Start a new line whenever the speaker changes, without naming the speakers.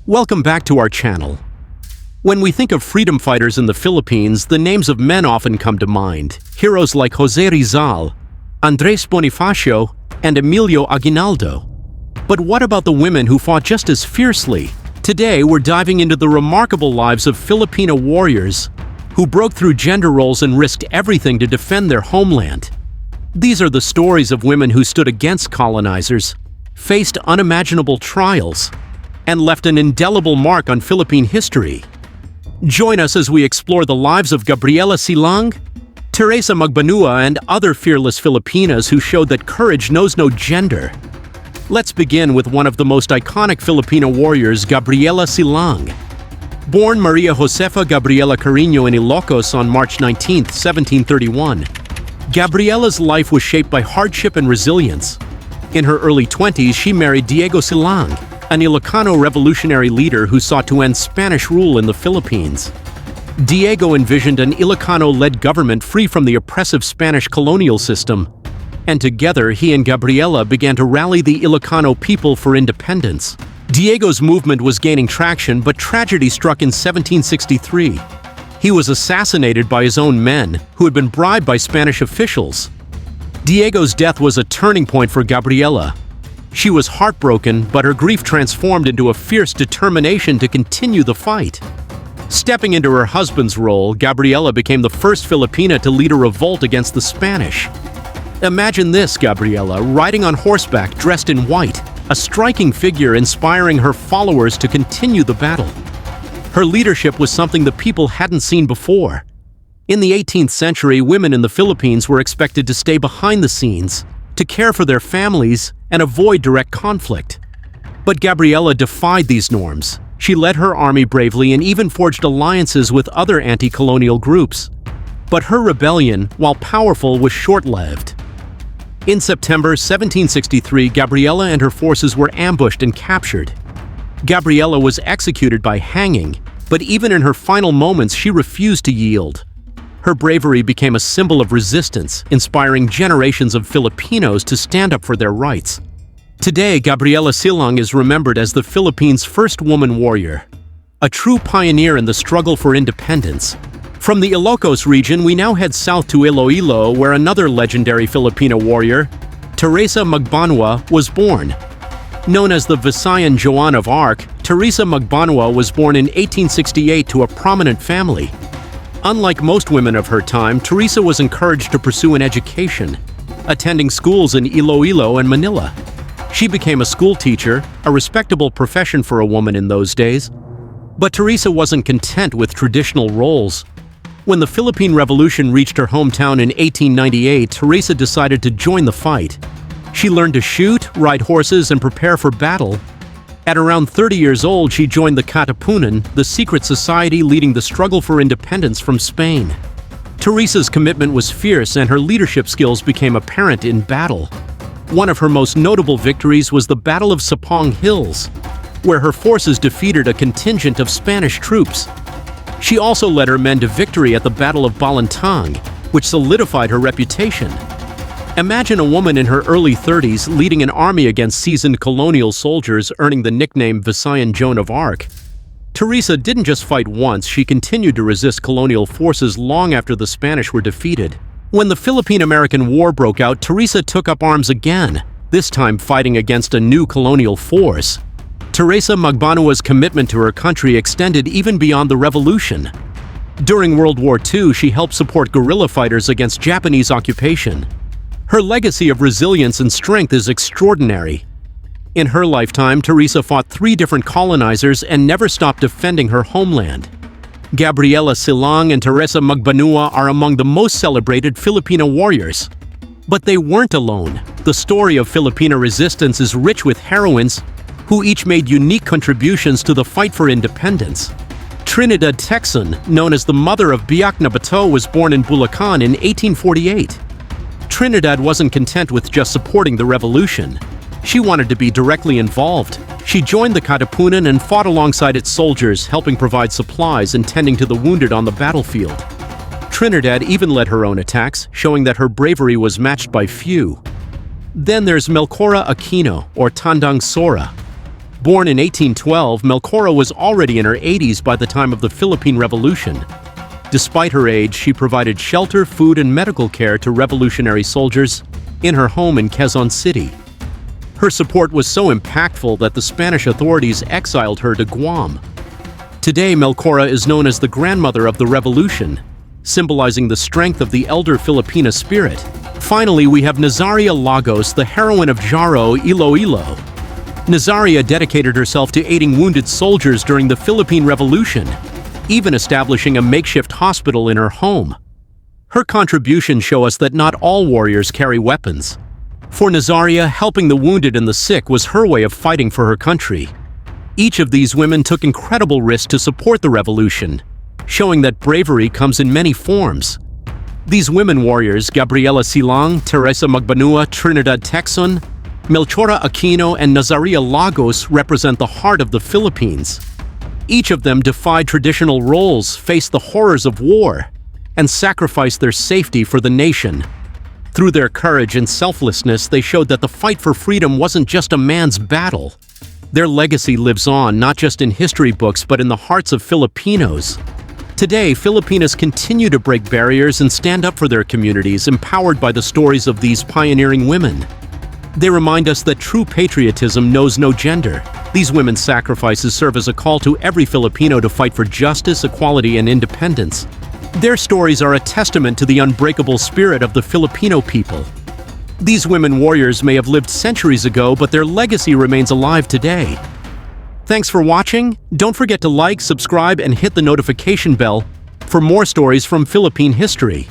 Welcome back to our channel. When we think of freedom fighters in the Philippines, the names of men often come to mind. Heroes like Jose Rizal, Andres Bonifacio, and Emilio Aguinaldo. But what about the women who fought just as fiercely? Today, we're diving into the remarkable lives of Filipina warriors who broke through gender roles and risked everything to defend their homeland. These are the stories of women who stood against colonizers, faced unimaginable trials, and left an indelible mark on Philippine history. Join us as we explore the lives of Gabriela Silang, Teresa Magbanua, and other fearless Filipinas who showed that courage knows no gender. Let's begin with one of the most iconic Filipina warriors, Gabriela Silang. Born Maria Josefa Gabriela Carino in Ilocos on March 19, 1731, Gabriela's life was shaped by hardship and resilience. In her early 20s, she married Diego Silang, an Ilocano revolutionary leader who sought to end Spanish rule in the Philippines. Diego envisioned an Ilocano-led government free from the oppressive Spanish colonial system, and together he and Gabriela began to rally the Ilocano people for independence. Diego's movement was gaining traction, but tragedy struck in 1763. He was assassinated by his own men, who had been bribed by Spanish officials. Diego's death was a turning point for Gabriela. She was heartbroken, but her grief transformed into a fierce determination to continue the fight. Stepping into her husband's role, Gabriela became the first Filipina to lead a revolt against the Spanish. Imagine this, Gabriela, riding on horseback dressed in white, a striking figure inspiring her followers to continue the battle. Her leadership was something the people hadn't seen before. In the 18th century, women in the Philippines were expected to stay behind the scenes, to care for their families, and avoid direct conflict. But Gabriela defied these norms. She led her army bravely and even forged alliances with other anti-colonial groups. But her rebellion, while powerful, was short-lived. In September 1763, Gabriela and her forces were ambushed and captured. Gabriela was executed by hanging, but even in her final moments, she refused to yield. Her bravery became a symbol of resistance, inspiring generations of Filipinos to stand up for their rights. Today, Gabriela Silang is remembered as the Philippines' first woman warrior, a true pioneer in the struggle for independence. From the Ilocos region, we now head south to Iloilo, where another legendary Filipina warrior, Teresa Magbanua, was born. Known as the Visayan Joan of Arc, Teresa Magbanua was born in 1868 to a prominent family. Unlike most women of her time, Teresa was encouraged to pursue an education, attending schools in Iloilo and Manila. She became a school teacher, a respectable profession for a woman in those days. But Teresa wasn't content with traditional roles. When the Philippine Revolution reached her hometown in 1898, Teresa decided to join the fight. She learned to shoot, ride horses, and prepare for battle. At around 30 years old, she joined the Katipunan, the secret society leading the struggle for independence from Spain. Teresa's commitment was fierce, and her leadership skills became apparent in battle. One of her most notable victories was the Battle of Sapong Hills, where her forces defeated a contingent of Spanish troops. She also led her men to victory at the Battle of Balintang, which solidified her reputation. Imagine a woman in her early 30s leading an army against seasoned colonial soldiers, earning the nickname Visayan Joan of Arc. Teresa didn't just fight once, she continued to resist colonial forces long after the Spanish were defeated. When the Philippine-American War broke out, Teresa took up arms again, this time fighting against a new colonial force. Teresa Magbanua's commitment to her country extended even beyond the revolution. During World War II, she helped support guerrilla fighters against Japanese occupation. Her legacy of resilience and strength is extraordinary. In her lifetime, Teresa fought 3 different colonizers and never stopped defending her homeland. Gabriela Silang and Teresa Magbanua are among the most celebrated Filipina warriors. But they weren't alone. The story of Filipina resistance is rich with heroines who each made unique contributions to the fight for independence. Trinidad Texan, known as the mother of Biak na Bato, was born in Bulacan in 1848. Trinidad wasn't content with just supporting the revolution. She wanted to be directly involved. She joined the Katipunan and fought alongside its soldiers, helping provide supplies and tending to the wounded on the battlefield. Trinidad even led her own attacks, showing that her bravery was matched by few. Then there's Melchora Aquino, or Tandang Sora. Born in 1812, Melchora was already in her 80s by the time of the Philippine Revolution. Despite her age, she provided shelter, food, and medical care to revolutionary soldiers in her home in Quezon City. Her support was so impactful that the Spanish authorities exiled her to Guam. Today, Melchora is known as the grandmother of the revolution, symbolizing the strength of the elder Filipina spirit. Finally, we have Nazaria Lagos, the heroine of Jaro, Iloilo. Nazaria dedicated herself to aiding wounded soldiers during the Philippine Revolution, even establishing a makeshift hospital in her home. Her contributions show us that not all warriors carry weapons. For Nazaria, helping the wounded and the sick was her way of fighting for her country. Each of these women took incredible risks to support the revolution, showing that bravery comes in many forms. These women warriors, Gabriela Silang, Teresa Magbanua, Trinidad Texon, Melchora Aquino, and Nazaria Lagos represent the heart of the Philippines. Each of them defied traditional roles, faced the horrors of war, and sacrificed their safety for the nation. Through their courage and selflessness, they showed that the fight for freedom wasn't just a man's battle. Their legacy lives on, not just in history books, but in the hearts of Filipinos. Today, Filipinas continue to break barriers and stand up for their communities, empowered by the stories of these pioneering women. They remind us that true patriotism knows no gender. These women's sacrifices serve as a call to every Filipino to fight for justice, equality, and independence. Their stories are a testament to the unbreakable spirit of the Filipino people. These women warriors may have lived centuries ago, but their legacy remains alive today. Thanks for watching. Don't forget to like, subscribe, and hit the notification bell for more stories from Philippine history.